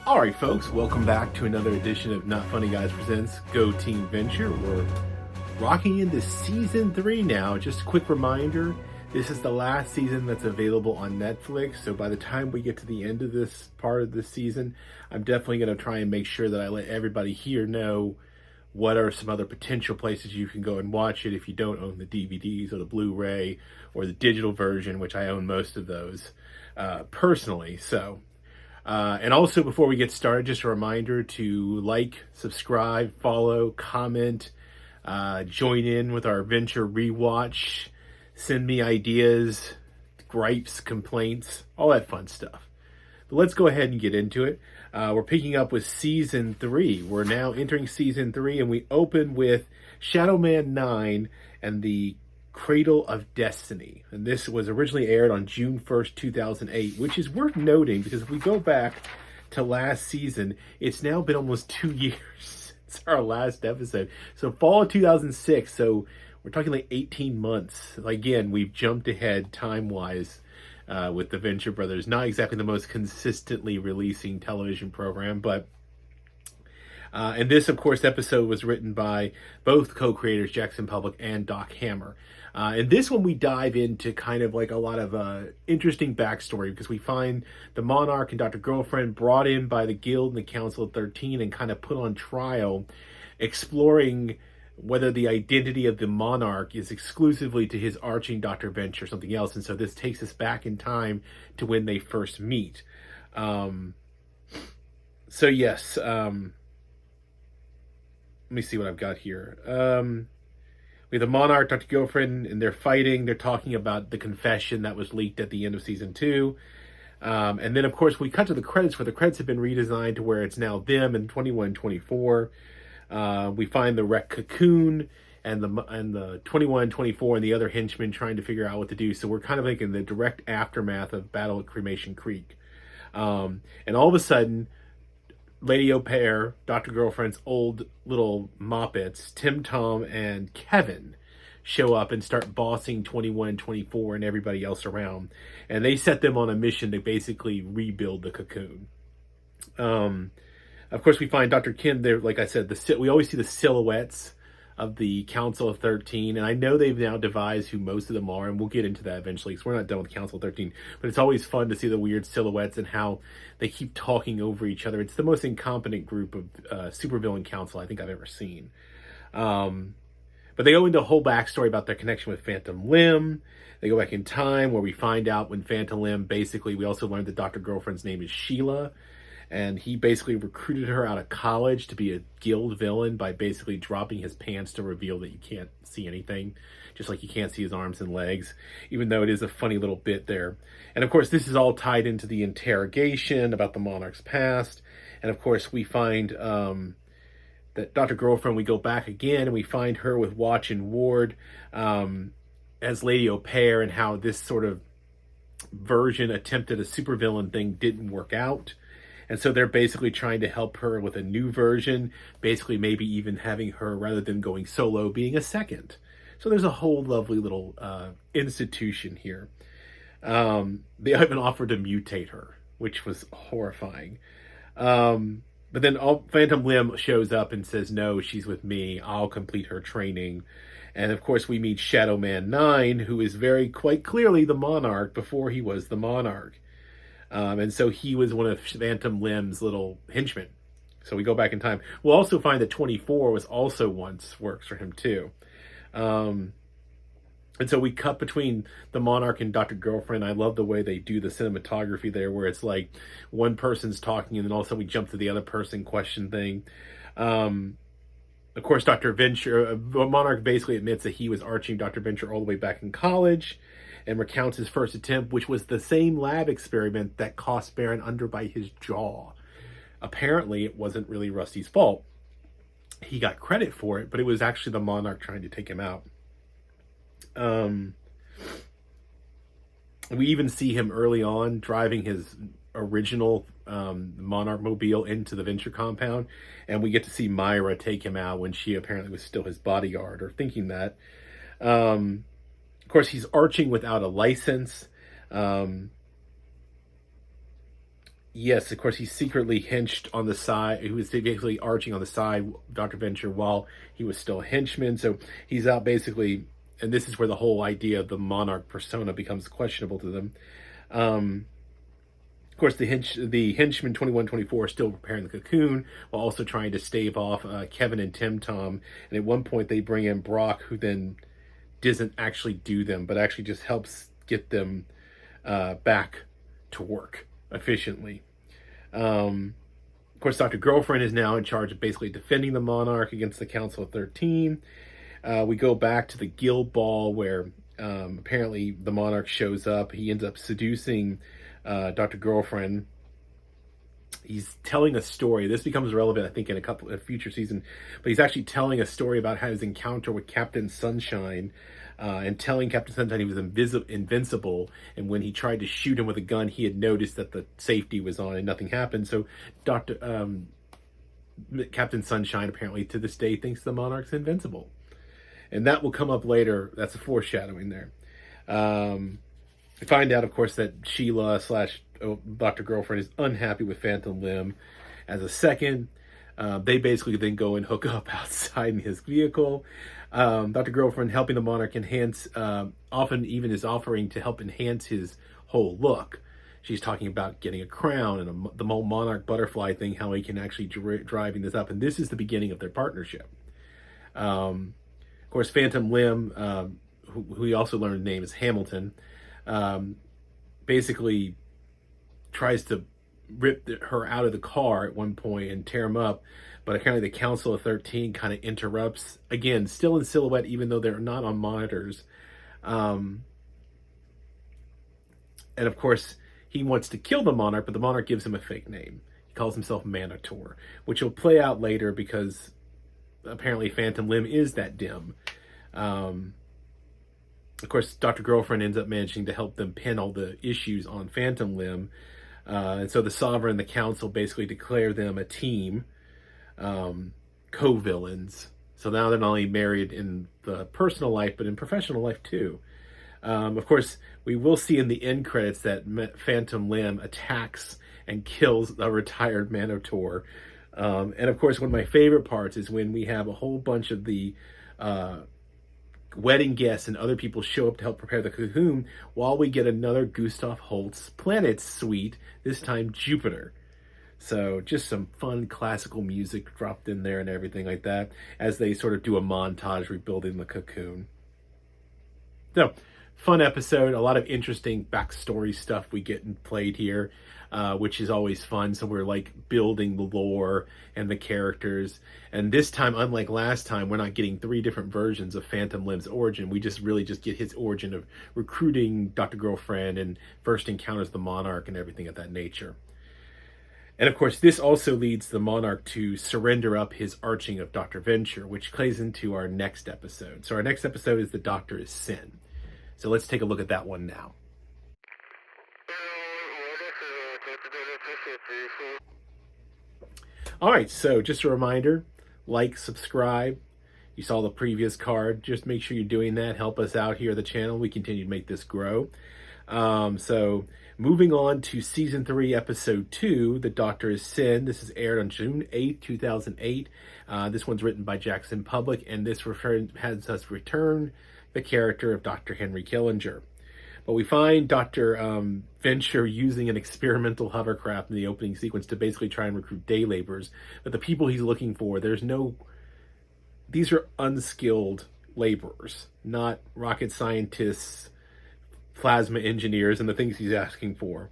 Alright folks, welcome back to another edition of Not Funny Guys Presents Go Team Venture. We're rocking into Season 3 now. Just a quick reminder, this is the last season that's available on Netflix, so by the time we get to the end of this part of the season, I'm definitely going to try and make sure that I let everybody here know what are some other potential places you can go and watch it if you don't own the DVDs or the Blu-ray or the digital version, which I own most of those personally. And also, before we get started, just a reminder to like, subscribe, follow, comment, join in with our Venture rewatch, send me ideas, gripes, complaints, all that fun stuff. But let's go ahead and get into it. We're picking up with Season 3. We're now entering Season 3, and we open with Shadowman 9 and the Cradle of Destiny. And this was originally aired on June 1st, 2008, which is worth noting because if we go back to last season, it's now been almost 2 years since our last episode. So fall of 2006, so we're talking like 18 months. Again, we've jumped ahead time-wise with the Venture Brothers. Not exactly the most consistently releasing television program, but and this, of course, episode was written by both co-creators, Jackson Public and Doc Hammer. And this one we dive into kind of like a lot of interesting backstory because we find the Monarch and Dr. Girlfriend brought in by the Guild and the Council of 13 and kind of put on trial, exploring whether the identity of the Monarch is exclusively to his arching Dr. Venture or something else. And so this takes us back in time to when they first meet. So yes, let me see what I've got here. We have the Monarch, Dr. Girlfriend, and they're fighting. They're talking about the confession that was leaked at the end of Season 2. And then, of course, we cut to the credits where the credits have been redesigned to where it's now them and 2124. We find the wrecked Cocoon and the 2124 and the other henchmen trying to figure out what to do. So we're kind of like in the direct aftermath of Battle at Cremation Creek. And all of a sudden, Lady Au Pair, Dr. Girlfriend's old little moppets, Tim, Tom, and Kevin show up and start bossing 2124 and everybody else around. And they set them on a mission to basically rebuild the Cocoon. Of course, we find Dr. Kim there, like I said, we always see the silhouettes of the Council of 13, and I know they've now devised who most of them are, and we'll get into that eventually, because we're not done with Council of 13, but it's always fun to see the weird silhouettes and how they keep talking over each other. It's the most incompetent group of supervillain council I think I've ever seen. But they go into a whole backstory about their connection with Phantom Limb. They go back in time, where we find out when Phantom Limb, basically, we also learned that Dr. Girlfriend's name is Sheila, and he basically recruited her out of college to be a guild villain by basically dropping his pants to reveal that you can't see anything, just like you can't see his arms and legs, even though it is a funny little bit there. And of course, this is all tied into the interrogation about the Monarch's past. And of course, we find that Dr. Girlfriend, we go back again and we find her with Watch and Ward as Lady Au Pair, and how this sort of version attempted a supervillain thing didn't work out. And so they're basically trying to help her with a new version, basically maybe even having her, rather than going solo, being a second. So there's a whole lovely little institution here. They even offered to mutate her, which was horrifying. But then Phantom Limb shows up and says, no, she's with me. I'll complete her training. And of course we meet Shadowman 9, who is quite clearly the Monarch before he was the Monarch. And so he was one of Phantom Limb's little henchmen. So we go back in time. We'll also find that 24 was also once works for him too. And so we cut between the Monarch and Dr. Girlfriend. I love the way they do the cinematography there, where it's like one person's talking and then all of a sudden we jump to the other person question thing. Of course, Dr. Venture, Monarch basically admits that he was arching Dr. Venture all the way back in college, and recounts his first attempt, which was the same lab experiment that cost Baron under by his jaw. Apparently, it wasn't really Rusty's fault. He got credit for it, but it was actually the Monarch trying to take him out. We even see him early on driving his original Monarch mobile into the Venture compound, and we get to see Myra take him out when she apparently was still his bodyguard, or thinking that. Of course, he's arching without a license. Yes, of course, he's secretly henched on the side. He was basically arching on the side, Dr. Venture, while he was still a henchman. So he's out basically, and this is where the whole idea of the monarch persona becomes questionable to them. Of course, the henchman 2124 is still preparing the cocoon while also trying to stave off Kevin and Tim Tom. And at one point, they bring in Brock, who then doesn't actually do them, but actually just helps get them back to work efficiently. Of course, Dr. Girlfriend is now in charge of basically defending the monarch against the Council of 13. We go back to the guild ball where apparently the monarch shows up. He ends up seducing Dr. Girlfriend. He's telling a story. This becomes relevant, I think, in a future season. But he's actually telling a story about how his encounter with Captain Sunshine, and telling Captain Sunshine he was invincible. And when he tried to shoot him with a gun, he had noticed that the safety was on and nothing happened. So Captain Sunshine apparently to this day thinks the monarch's invincible. And that will come up later. That's a foreshadowing there. We find out, of course, that Sheila / Dr. Girlfriend is unhappy with Phantom Limb. As a second, they basically then go and hook up outside in his vehicle. Dr. Girlfriend helping the monarch enhance, often even is offering to help enhance his whole look. She's talking about getting a crown and the whole monarch butterfly thing, how he can actually driving this up. And this is the beginning of their partnership. Of course, Phantom Limb, who we also learned the name is Hamilton, basically tries to rip her out of the car at one point and tear him up. But apparently the Council of 13 kind of interrupts. Again, still in silhouette, even though they're not on monitors. And of course, he wants to kill the monarch, but the monarch gives him a fake name. He calls himself Manotaur, which will play out later because apparently Phantom Limb is that dim. Of course, Dr. Girlfriend ends up managing to help them pin all the issues on Phantom Limb. And so the Sovereign and the Council basically declare them a team, co-villains. So now they're not only married in the personal life, but in professional life too. Of course, we will see in the end credits that Phantom Limb attacks and kills a retired Manotaur. And of course, one of my favorite parts is when we have a whole bunch of the wedding guests and other people show up to help prepare the cocoon while we get another Gustav Holst planet suite, this time Jupiter. So just some fun classical music dropped in there and everything like that as they sort of do a montage rebuilding the cocoon. So, fun episode, a lot of interesting backstory stuff we get played here, which is always fun. So we're like building the lore and the characters. And this time, unlike last time, we're not getting 3 different versions of Phantom Limb's origin. We just really just get his origin of recruiting Dr. Girlfriend and first encounters the monarch and everything of that nature. And of course, this also leads the monarch to surrender up his arching of Dr. Venture, which plays into our next episode. So our next episode is The Doctor is Sin. So let's take a look at that one now. All right, so just a reminder, like, subscribe. You saw the previous card. Just make sure you're doing that. Help us out here at the channel. We continue to make this grow. So moving on to Season 3, Episode 2, The Doctor is Sin. This is aired on June 8th, 2008. This one's written by Jackson Public, and this has us return the character of Dr. Henry Killinger. But we find Dr. Venture using an experimental hovercraft in the opening sequence to basically try and recruit day laborers. But the people he's looking for, these are unskilled laborers, not rocket scientists, plasma engineers, and the things he's asking for.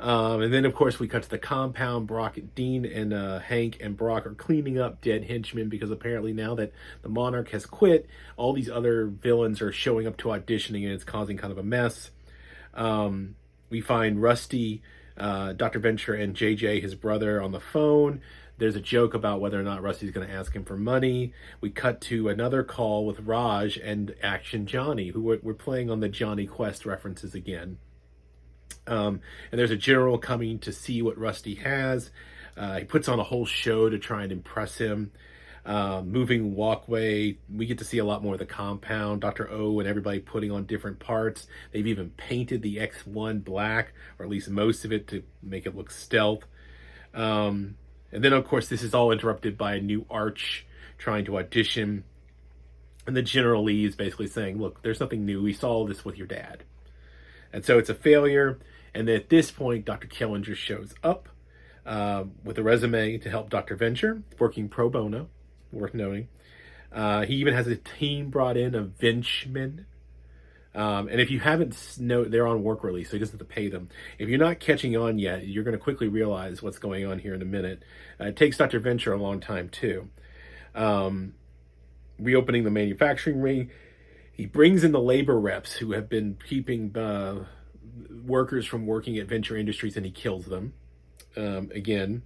And then, of course, we cut to the compound. Brock, Dean, and Hank and Brock are cleaning up dead henchmen because apparently now that the Monarch has quit, all these other villains are showing up to auditioning and it's causing kind of a mess. We find Rusty, Dr. Venture, and JJ, his brother, on the phone. There's a joke about whether or not Rusty's going to ask him for money. We cut to another call with Raj and Action Johnny, who we're playing on the Johnny Quest references again. And there's a general coming to see what Rusty has. He puts on a whole show to try and impress him. moving walkway. We get to see a lot more of the compound, Dr. O and everybody putting on different parts. They've even painted the X1 black, or at least most of it, to make it look stealth. And then, of course, this is all interrupted by a new Arch trying to audition. And the General leaves, basically saying, look, there's nothing new. We saw this with your dad. And so it's a failure. And then at this point, Dr. Killinger shows up with a resume to help Dr. Venture, working pro bono, worth noting. He even has a team brought in of Venchmen. And if you haven't, they're on work release, so he doesn't have to pay them. If you're not catching on yet, you're going to quickly realize what's going on here in a minute. It takes Dr. Venture a long time, too. Reopening the manufacturing ring, he brings in the labor reps who have been keeping workers from working at Venture Industries, and he kills them. Again,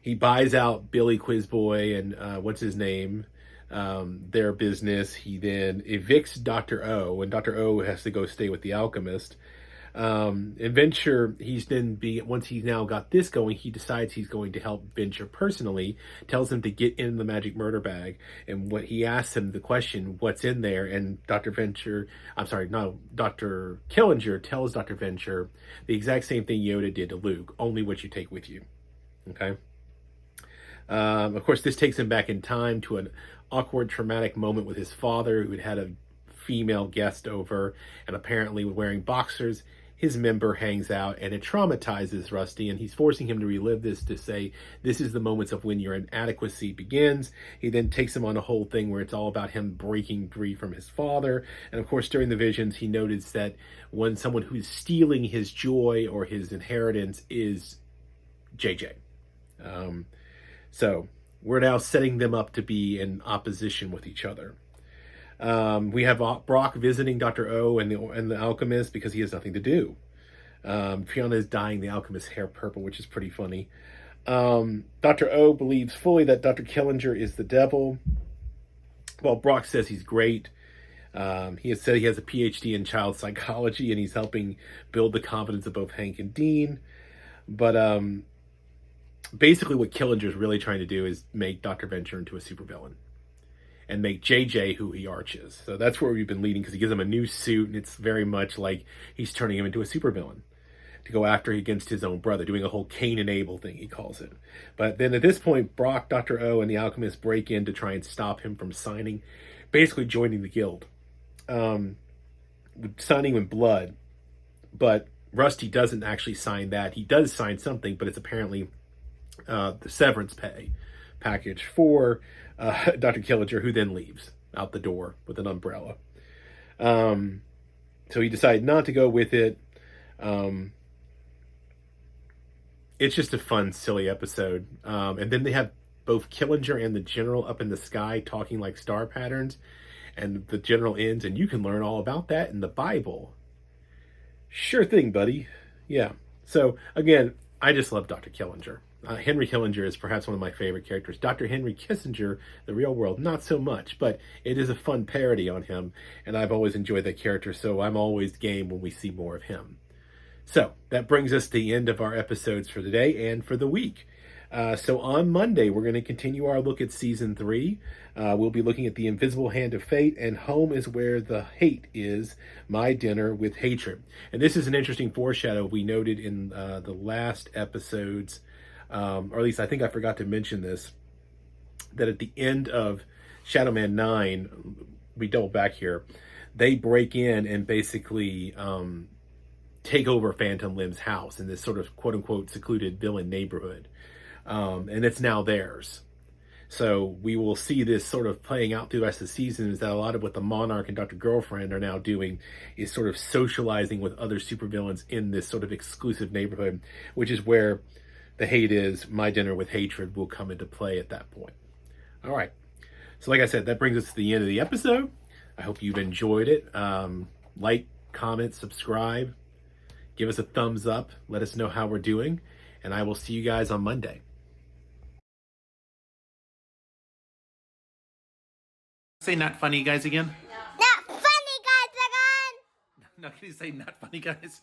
he buys out Billy Quizboy and what's his name, their business. He then evicts Dr. O, and Dr. O has to go stay with the alchemist. And Venture, once he's now got this going, he decides he's going to help Venture personally, tells him to get in the magic murder bag, and what he asks him the question, what's in there, and Dr. Killinger tells Dr. Venture the exact same thing Yoda did to Luke, only what you take with you. Okay? Of course, this takes him back in time to an awkward, traumatic moment with his father, who had a female guest over, and apparently wearing boxers. His member hangs out, and it traumatizes Rusty, and he's forcing him to relive this, to say, this is the moments of when your inadequacy begins. He then takes him on a whole thing where it's all about him breaking free from his father. And of course, during the visions, he noticed that when someone who's stealing his joy or his inheritance is JJ. So we're now setting them up to be in opposition with each other. We have Brock visiting Dr. O and the alchemist because he has nothing to do. Fiona is dyeing the alchemist's hair purple, which is pretty funny. Dr. O believes fully that Dr. Killinger is the devil. Well, Brock says he's great. He has said he has a PhD in child psychology, and he's helping build the confidence of both Hank and Dean. But basically what Killinger is really trying to do is make Dr. Venture into a supervillain, and make JJ who he arches. So that's where we've been leading, because he gives him a new suit, and it's very much like he's turning him into a supervillain to go after against his own brother, doing a whole Cain and Abel thing, he calls it. But then at this point, Brock, Dr. O, and the alchemist break in to try and stop him from signing, basically joining the guild. Signing with blood. But Rusty doesn't actually sign that. He does sign something, but it's apparently the severance pay package for Dr. Killinger, who then leaves out the door with an umbrella. So he decided not to go with it. It's just a fun, silly episode. And then they have both Killinger and the General up in the sky talking like star patterns. And the General ends, and you can learn all about that in the Bible. Sure thing, buddy. Yeah. So, again, I just love Dr. Killinger. Henry Killinger is perhaps one of my favorite characters. Dr. Henry Kissinger, the real world, not so much, but it is a fun parody on him, and I've always enjoyed that character, so I'm always game when we see more of him. So that brings us to the end of our episodes for today and for the week. So on Monday, we're going to continue our look at Season 3. We'll be looking at The Invisible Hand of Fate, and Home is Where the Hate Is, My Dinner with Hatred. And this is an interesting foreshadow we noted in the last episodes, or at least I think I forgot to mention this, that at the end of Shadowman 9, we double back here, they break in and basically take over Phantom Limb's house in this sort of quote-unquote secluded villain neighborhood. And it's now theirs. So we will see this sort of playing out through the rest of the season, is that a lot of what the Monarch and Dr. Girlfriend are now doing is sort of socializing with other supervillains in this sort of exclusive neighborhood, which is where the hate is, My Dinner with Hatred will come into play at that point. All right. So like I said, that brings us to the end of the episode. I hope you've enjoyed it. Like, comment, subscribe, give us a thumbs up, let us know how we're doing, and I will see you guys on Monday. Say not funny guys again. Not funny guys again. No, can you say not funny guys?